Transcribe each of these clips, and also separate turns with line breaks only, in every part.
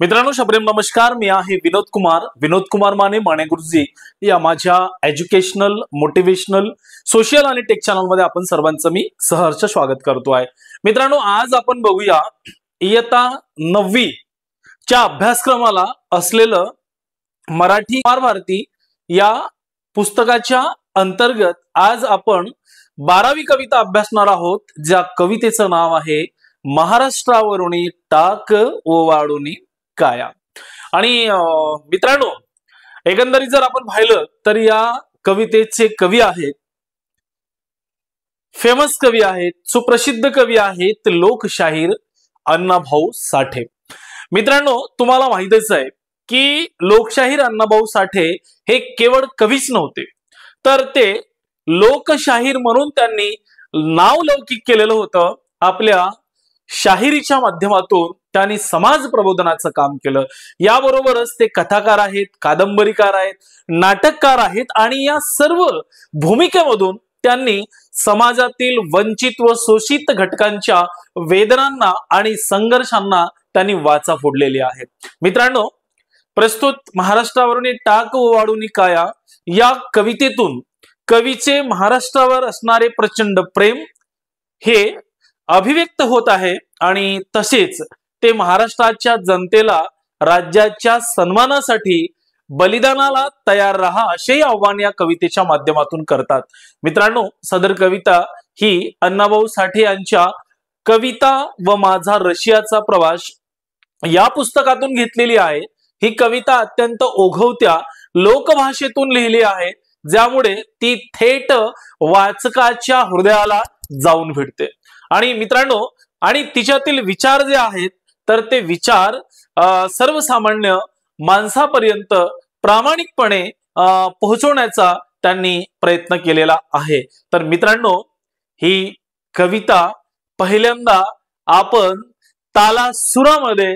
मित्रांनो शब्रेम नमस्कार. मी आहे विनोद कुमार माने गुरुजी या माझ्या एज्युकेशनल मोटिवेशनल सोशल आणि टेक चॅनल मध्ये आपण सर्वांचं मी सहर्ष स्वागत करतो आहे. मित्रांनो आज आपण बघूया इयत्ता 9वी च्या अभ्यासक्रमाला असलेलं मराठी भारती या पुस्तकाच्या अंतर्गत आज आपण 12वी कविता अभ्यासणार आहोत, ज्या कवितेचं नाव आहे महाराष्ट्रावरुनी टाक ओवाळुनी काया. आणि मित्रांनो एकंदरीत जर आपण पाहिलं तर या कवितेचे कवी आहेत, फेमस कवी आहेत, सुप्रसिद्ध कवी आहेत लोकशाहीर अण्णाभाऊ साठे. मित्रांनो तुम्हाला माहितच आहे की लोकशाहीर अण्णाभाऊ साठे हे केवळ कवीच नव्हते, तर ते लोकशाहीर म्हणून त्यांनी नाव लौकिक केलेलं होतं. आपल्या शाहिरीच्या माध्यमातून त्यांनी समाज प्रबोधनाचं काम केलं. याबरोबरच ते कथाकार आहेत, कादंबरीकार आहेत, नाटककार आहेत आणि या सर्व भूमिकेमधून त्यांनी समाजातील वंचित व शोषित घटकांच्या वेदनांना आणि संघर्षांना त्यांनी वाचा फोडलेली आहे. मित्रांनो प्रस्तुत महाराष्ट्रावरून टाक ओवाळुनी काया या कवितेतून कवीचे महाराष्ट्रावर असणारे प्रचंड प्रेम हे अभिव्यक्त होत आहे आणि तसेच ते महाराष्ट्राच्या जनतेला राज्याच्या सन्मानासाठी बलिदानाला तयार राहा असे आव्हान या कवितेच्या माध्यमातून करतात. मित्रांनो सदर कविता ही अण्णाभाऊ साठे यांच्या कविता व माझा रशियाचा प्रवास या पुस्तकातून घेतलेली आहे. ही कविता अत्यंत ओघवत्या लोकभाषेतून लिहिली आहे, ज्यामुळे ती थेट वाचकाच्या हृदयाला जाऊन भिडते. आणि मित्रांनो आणि तिच्यातील विचार जे आहेत तर ते विचार सर्वसामान्य माणसापर्यंत प्रामाणिकपणे पोहोचवण्याचा त्यांनी प्रयत्न केलेला आहे. तर मित्रांनो ही कविता पहिल्यांदा आपण ताला सुरामध्ये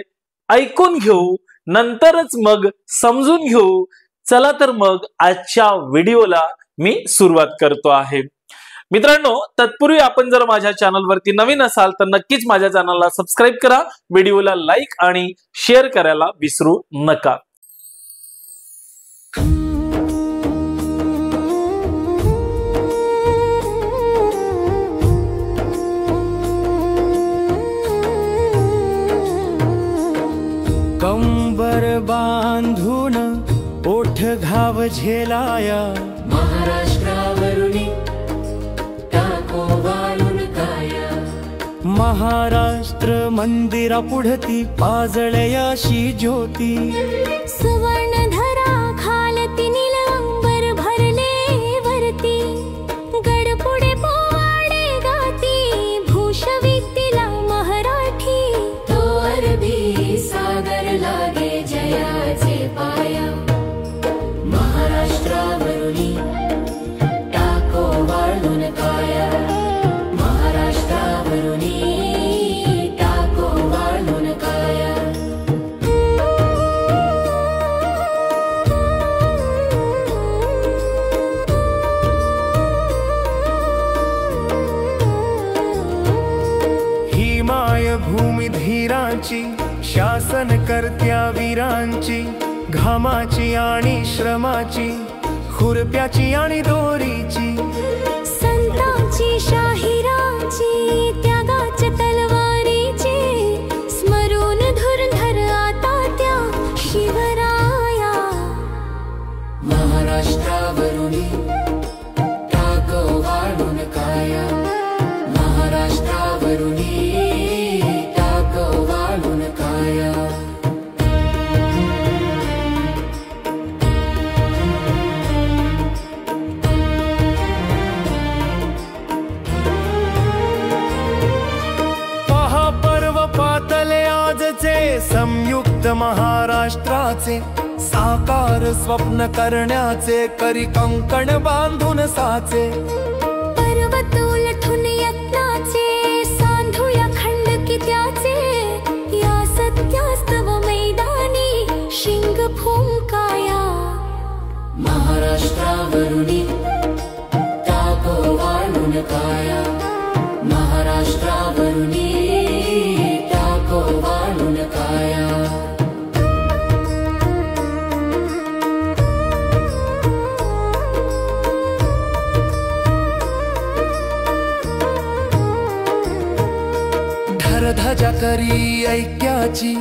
ऐकून घेऊ, नंतरच मग समजून घेऊ. चला तर मग आजच्या व्हिडिओला मी सुरुवात करतो आहे. मित्रांनो तत्पूर्वी आपण जर माझ्या चॅनलवरती नवीन असाल तर नक्कीच माझ्या चॅनलला सबस्क्राईब करा, व्हिडिओला लाईक आणि शेअर करायला विसरू नका.
कंबर बांधून ओठ घाव झेलाया महाराष्ट्रावरुनी टाक ओवाळुन काया. महाराष्ट्र मंदिरा पुढती पाजळयाशी ज्योती सुवर्ण धरा खालती नील अंबर भरले वरती गड पुढे पोवाडे गाती भूषवितीला मराठी तो अरबी सागर लागे जयाचे पाया. महाराष्ट्रावरुनी टाक ओवाळुन काया महाराष्ट्रावरुनी टाक ओवाळुन काया. ही माय भूमी धीरांची शासन करत्या वीरांची घामाची आणि श्रमाची खुरप्याची आणि दोरीची संतांची शाहिरांची त्यागाच्या तलवारीची स्मरून धुरंधर आता त्या शिवराया. महाराष्ट्रावरुनी टाक ओवाळुन काया महाराष्ट्रावरुनी टाक ओवाळुन काया. संयुक्त महाराष्ट्राचे साकार स्वप्न करण्याचे करी कंकण बांधून साचे पर्वत उलटून यत्नाचे सांधूया खंड कित्याचे या सत्यास्तव मैदानी शिंग फुंकाया. महाराष्ट्रावरुनी टाक ओवाळुन काया महाराष्ट्रावरुनी टाक ओवाळुन काया. लहरी ऐक्याची,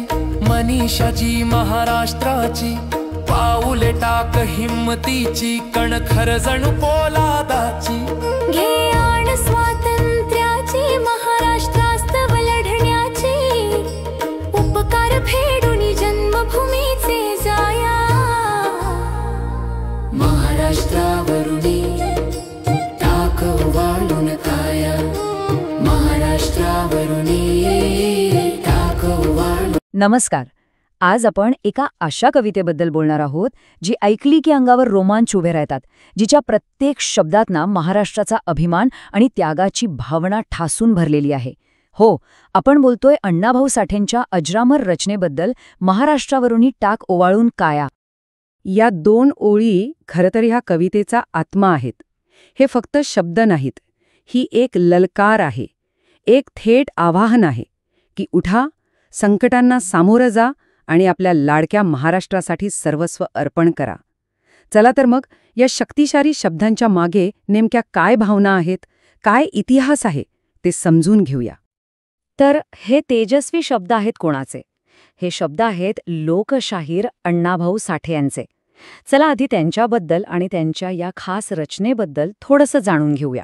मनीषाची महाराष्ट्राची, पाऊले टाक हिम्मतीची, कणखर जणू पोलादाची.
घे आण स्वातंत्र्याची, महाराष्ट्रास्तव लढण्याची, उपकार फेडून जन्मभूमीचे जाया.
महाराष्ट्रावरुणी टाक वाळून काया, महाराष्ट्रावरुणी टाक वाळून.
नमस्कार. आज आपण एका अशा कवितेबद्दल बोलणार आहोत जी ऐकली की अंगावर रोमांच उभे राहतात, जिच्या प्रत्येक शब्दात ना महाराष्ट्राचा अभिमान आणि त्यागाची भावना ठासून भरलेली आहे. हो, आपण बोलतोय अण्णाभाऊ साठेंच्या अजरामर रचनेबद्दल, महाराष्ट्रावरूनही टाक ओवाळून काया.
या 2 ओळी खरं तर ह्या कवितेचा आत्मा आहेत. हे फक्त शब्द नाहीत, ही एक ललकार आहे, एक थेट आवाहन आहे की उठा, संकटांना सामोरं जा आणि आपल्या लाडक्या महाराष्ट्रासाठी सर्वस्व अर्पण करा. चला तर मग या शक्तिशाली शब्दांच्या मागे नेमक्या काय भावना आहेत, काय इतिहास आहे ते समजून घेऊया.
तर हे तेजस्वी शब्द आहेत कोणाचे? हे शब्द आहेत लोकशाहीर अण्णाभाऊ साठे यांचे. चला आधी त्यांच्याबद्दल आणि त्यांच्या या खास रचनेबद्दल थोडंसं जाणून घेऊया.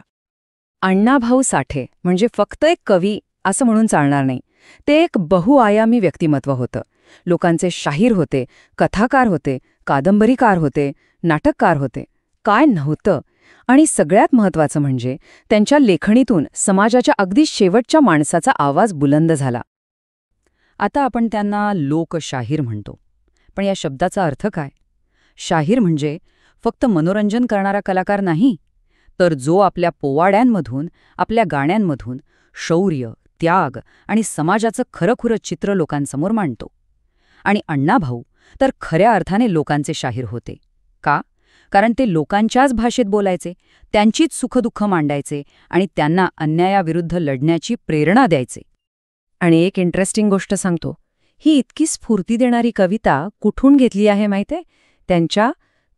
अण्णाभाऊ साठे म्हणजे फक्त एक कवी असं म्हणून चालणार नाही. ते एक बहुआयामी व्यक्तिमत्व होतं. लोकांचे शाहीर होते, कथाकार होते, कादंबरीकार होते, नाटककार होते. काय नव्हतं. आणि सगळ्यात महत्त्वाचं म्हणजे त्यांच्या लेखणीतून समाजाच्या अगदी शेवटच्या माणसाचा आवाज बुलंद झाला. आता आपण त्यांना लोकशाहीर म्हणतो, पण या शब्दाचा अर्थ काय? शाहीर म्हणजे फक्त मनोरंजन करणारा कलाकार नाही, तर जो आपल्या पोवाड्यांमधून, आपल्या गाण्यांमधून शौर्य, त्याग आणि समाजाचं खरंखुरं चित्र लोकांसमोर मांडतो. आणि अण्णाभाऊ तर खऱ्या अर्थाने लोकांचे शाहीर होते. का? कारण ते लोकांच्याच भाषेत बोलायचे, त्यांचीच सुखदुःख मांडायचे आणि त्यांना अन्यायाविरुद्ध लढण्याची प्रेरणा द्यायचे. आणि एक इंटरेस्टिंग गोष्ट सांगतो, ही इतकी स्फूर्ती देणारी कविता कुठून घेतली आहे माहितीये? त्यांच्या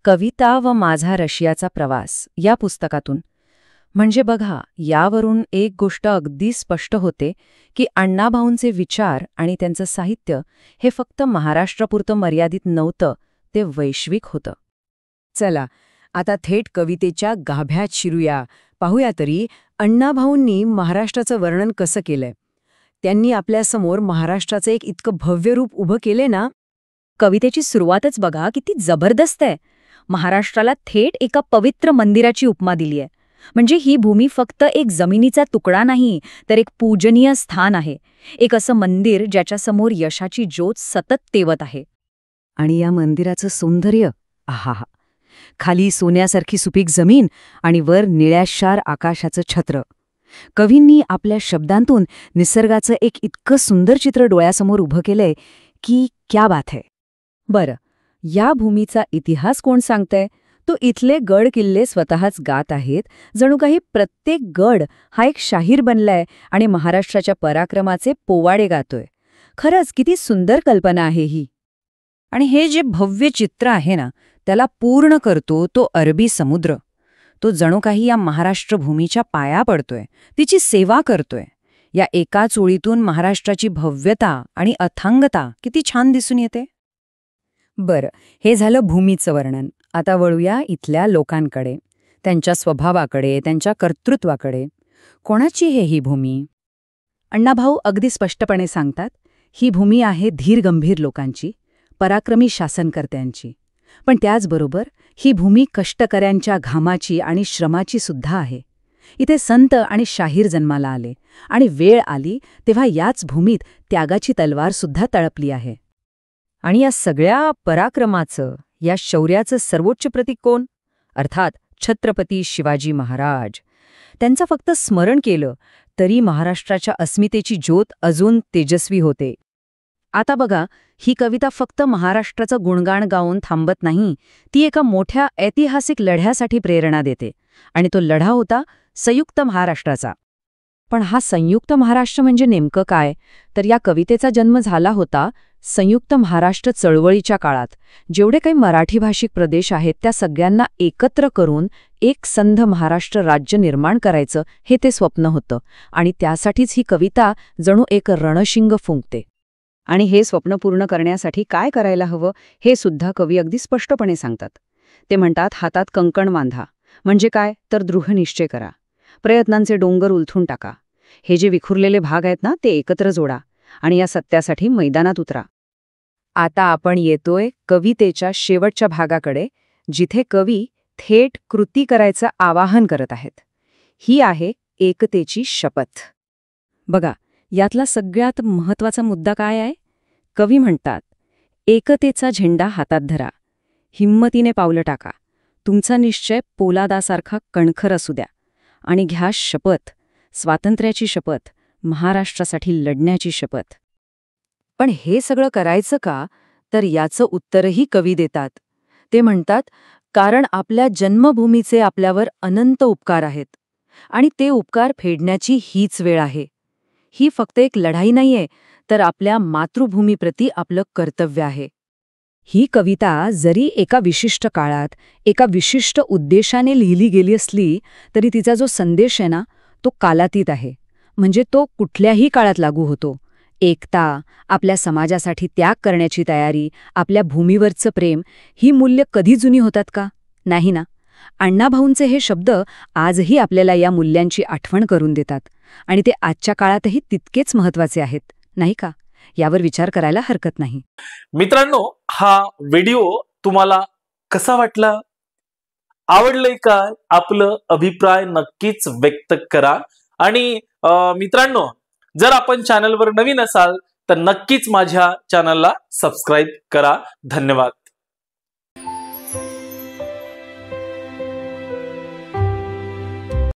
कविता व माझा रशियाचा प्रवास या पुस्तकातून. म्हणजे बघा, यावरून एक गोष्ट अगदी स्पष्ट होते की अण्णाभाऊंचे विचार आणि त्यांचं साहित्य हे फक्त महाराष्ट्रापुरतं मर्यादित नव्हतं, ते वैश्विक होतं. चला आता थेट कवितेच्या गाभ्यात शिरूया. पाहूया तरी अण्णाभाऊंनी महाराष्ट्राचं वर्णन कसं केलंय. त्यांनी आपल्यासमोर महाराष्ट्राचं एक इतकं भव्य रूप उभं केले ना. कवितेची सुरुवातच बघा किती जबरदस्त आहे. महाराष्ट्राला थेट एका पवित्र मंदिराची उपमा दिली आहे. म्हणजे ही भूमी फक्त एक जमिनीचा तुकडा नाही, तर एक पूजनीय स्थान आहे. एक असं मंदिर ज्याच्यासमोर यशाची ज्योत सतत तेवत आहे. आणि या मंदिराचं सौंदर्य, आहा, खाली सोन्यासारखी सुपीक जमीन आणि वर निळ्याशार आकाशाचं छत्र. कवींनी आपल्या शब्दांतून निसर्गाचं एक इतकं सुंदर चित्र डोळ्यासमोर उभं केलंय की क्या बात है. बरं, या भूमीचा इतिहास कोण सांगतंय? तो इथले गड किल्ले स्वतःच गात आहेत. जणू काही प्रत्येक गड हा एक शाहीर बनलाय आणि महाराष्ट्राच्या पराक्रमाचे पोवाडे गातोय. खरंच किती सुंदर कल्पना आहे ही. आणि हे जे भव्य चित्र आहे ना, त्याला पूर्ण करतो तो अरबी समुद्र. तो जणू काही या महाराष्ट्र भूमीच्या पाया पडतोय, तिची सेवा करतोय. या एकाच ओळीतून महाराष्ट्राची भव्यता आणि अथांगता किती छान दिसून येते. बरं, हे झालं भूमीचं वर्णन. आता वळूया इथल्या लोकांकडे, त्यांच्या स्वभावाकडे, त्यांच्या कर्तृत्वाकडे. कोणाची ही भूमी? अण्णाभाऊ अगदी स्पष्टपणे सांगतात, ही भूमी आहे धीरगंभीर लोकांची, पराक्रमी शासनकर्त्यांची. पण त्याचबरोबर ही भूमी कष्टकऱ्यांच्या घामाची आणि श्रमाची सुद्धा आहे. इथे संत आणि शाहीर जन्माला आले आणि वेळ आली तेव्हा याच भूमीत त्यागाची तलवारसुद्धा तळपली आहे. आणि या सगळ्या पराक्रमाचं, या शौर्याचं सर्वोच्च प्रतीक कोण? अर्थात छत्रपती शिवाजी महाराज. त्यांचं फक्त स्मरण केलं तरी महाराष्ट्राच्या अस्मितेची ज्योत अजून तेजस्वी होते. आता बघा, ही कविता फक्त महाराष्ट्राचं गुणगान गाऊन थांबत नाही, ती एका मोठ्या ऐतिहासिक लढ्यासाठी प्रेरणा देते. आणि तो लढा होता संयुक्त महाराष्ट्राचा. पण हा संयुक्त महाराष्ट्र म्हणजे नेमकं काय? तर या कवितेचा जन्म झाला होता
संयुक्त महाराष्ट्र चळवळीच्या काळात जेवढे काही मराठी भाषिक प्रदेश आहेत त्या सगळ्यांना एकत्र करून एक संध महाराष्ट्र राज्य निर्माण करायचं हे ते स्वप्न होतं आणि त्यासाठीच ही कविता जणू एक रणशिंग फुंकते. आणि हे स्वप्न पूर्ण करण्यासाठी काय करायला हवं हे सुद्धा कवी अगदी स्पष्टपणे सांगतात. ते म्हणतात, हातात कंकण बांधा. म्हणजे काय तर दृढनिश्चय करा, प्रयत्नांचे डोंगर उलथून टाका, हे जे विखुरलेले भाग आहेत ना ते एकत्र जोडा आणि या सत्यासाठी मैदानात उतरा. आता आपण येतोय कवितेच्या शेवटच्या भागाकडे, जिथे कवी थेट कृती करायचं आवाहन करत आहेत. ही आहे एकतेची शपथ. बघा, यातला सगळ्यात महत्वाचा मुद्दा काय आहे? कवी म्हणतात, एकतेचा झेंडा हातात धरा, हिम्मतीने पावलं टाका, तुमचा निश्चय पोलादासारखा कणखर असू द्या आणि घ्या शपथ, स्वातंत्र्याची शपथ, महाराष्ट्रासाठी लढण्याची शपथ. पण हे सगळं करायचं का? तर याचं उत्तरही कवी देतात. ते म्हणतात, कारण आपल्या जन्मभूमीचे आपल्यावर अनंत उपकार आहेत आणि ते उपकार फेडण्याची हीच वेळ आहे. ही फक्त एक लढाई नाहीये, तर आपल्या मातृभूमीप्रती आपलं कर्तव्य आहे. ही कविता जरी एका विशिष्ट काळात एका विशिष्ट उद्देशाने लिहिली गेली असली तरी तिचा जो संदेश आहे ना तो कालातीत आहे. म्हणजे तो कुठल्याही काळात लागू होतो. एकता, आपल्या समाजासाठी त्याग करण्याची तयारी, आपल्या भूमीवरचं प्रेम, ही मूल्य कधी जुनी होतात का? नाही ना. अण्णाभाऊंचे हे शब्द आजही आपल्याला या मूल्यांची आठवण करून देतात आणि ते आजच्या काळातही तितकेच महत्त्वाचे आहेत, नाही का? यावर विचार करायला हरकत नाही.
मित्रांनो, हा व्हिडिओ तुम्हाला कसा वाटला? आवडलंय का? आपलं अभिप्राय नक्कीच व्यक्त करा. आणि मित्रांनो, जर आपण चॅनलवर नवीन असाल तर नक्कीच माझ्या चॅनलला सबस्क्राईब करा. धन्यवाद.